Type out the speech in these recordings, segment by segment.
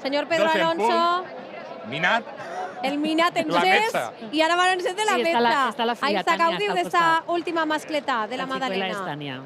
Senyor Pedro Dos en Alonso. Minat. El minat La encès mesa. i ara van encendre la Sí, mesa. està la filla, Ahí està Tania, gaudiu està al d'esta costat. última mascletà de la La xicuela és Magdalena. Tania.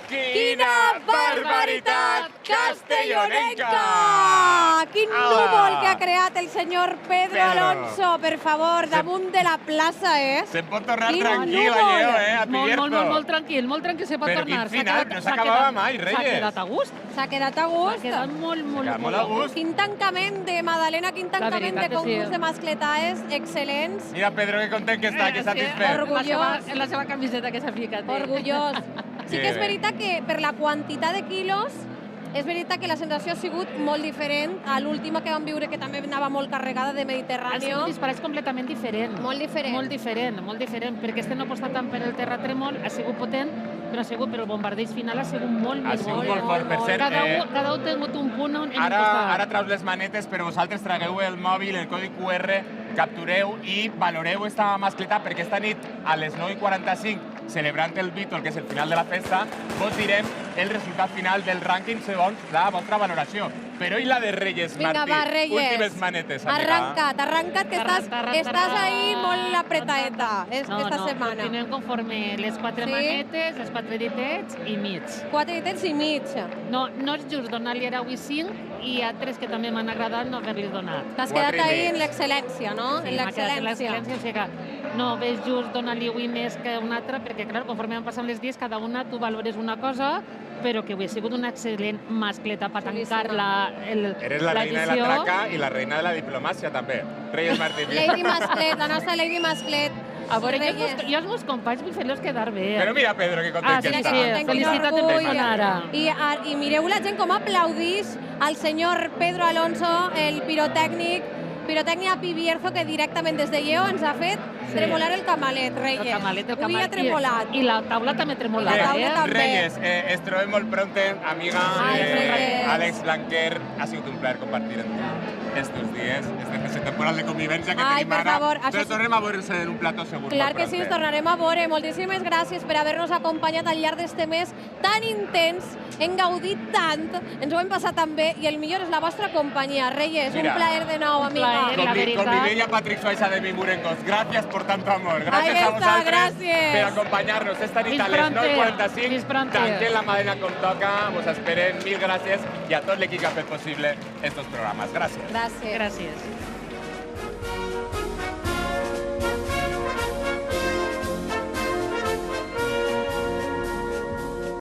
Quina barbaritat castellonenca! Quin Ala. núvol que ha creat el senyor Pedro Pedro. Alonso, per favor, damunt de la plaça, Se'n pot tornar Quin tranquil, núvol. allò, a Pibierzo. Molt tranquil se pot Però tornar. quin final, no s'acabava mai, Reyes. S'ha quedat a gust. S'ha quedat a S'ha gust. quedat molt a gust. Quin tancament de Magdalena, quin tancament de veritat que sí. concurs de Mascletà és excel·lents. Mira, Pedro, que content que està, que satisfet. Orgullós. La seva camiseta que s'ha ficat. Orgullós. Sí que és Que bé. veritat que per la quantitat de quilos és veritat que la sensació ha sigut molt diferent a l'última que vam viure, que també anava molt carregada de Han Mediterrani. sigut disparats completament diferent. Molt diferent. Molt diferent, perquè este no ha apostat tant per el terratrèmol, ha sigut potent, però ha sigut per el bombardeig final, ha sigut molt Ha més sigut bo. molt fort, per cert. Cada un ha tingut un punt on hem Ara traus les manetes, però vosaltres tragueu el mòbil, el codi QR, captureu i valoreu esta mascletà, perquè esta nit, a les 9:45, celebrant el Beatle, que és el final de la festa, vos direm el resultat final del rànquing segons la vostra valoració. Però i la de Reyes, Vinga, Martí? va, Reyes. Últimes manetes, amiga. Arranca't, que estàs ahí molt apretaeta esta setmana. Continuem conforme les 4 Sí? manetes, les 4 ditets i mig. 4 ditets i mig. No és just donar-li ara avui 5 i hi ha 3 que també m'han agradat no haver-li donat. T'has Quatre quedat i ahí mig. en l'excel·lència, no? Sí, En m'ha quedat en l'excel·lència. l'excel·lència, o sigui que no ves just donar-li avui més que una altra, perquè, clar, conforme van passant els dies, cada una tu valores una cosa, però que avui ha sigut una excel·lent mascleta per tancar Eres la reina de la traca i la reina de la diplomàcia, també. Reyes Martí. Lady Masclet, la nostra Lady Masclet. A veure, Reyes. jo els meus companys vull fer-los quedar bé. Però mira, Pedro, que content que sí, està. sí, felicitat en persona ara. I mireu la gent com aplaudís al senyor Pedro Alonso, el Pirotecnia Pibierzo, que directament des de Lleó ens ha fet tremolar el camalet, Reyes. El camalet. Avui ha tremolat. I la taula també ha tremolat, La taula també. Reyes, ens trobem molt pronte, amiga. Ai, Reyes. Àlex Blanquer, ha sigut un plaer compartir amb tu estos dies, este temporal de convivència que Ai, tenim per ara. favor, això Però sí. tornem a veure-nos en un plató segur. Clar molt que sí, ens pronte. tornarem a veure. Moltíssimes gràcies per haver-nos acompanyat al llarg d'este mes tan intens. Hem gaudit tant, ens ho hem passat tan bé i el millor és la vostra companyia. Reyes, Mira, un plaer de nou, amiga. plaer. La veritat. Con mi bella Patrick Suaiza de Mimurengos, gracias por tanto amor. Gracias Ahí a está, vosaltres gràcies. per acompanyar-nos esta nit a Fins les pronte. 9:45. Fins pronte. Tanquem la Magdalena com toca, vos esperen. Mil gràcies i a tot l'equip que ha fet possible estos programes. Gràcies. Gràcies. Gràcies.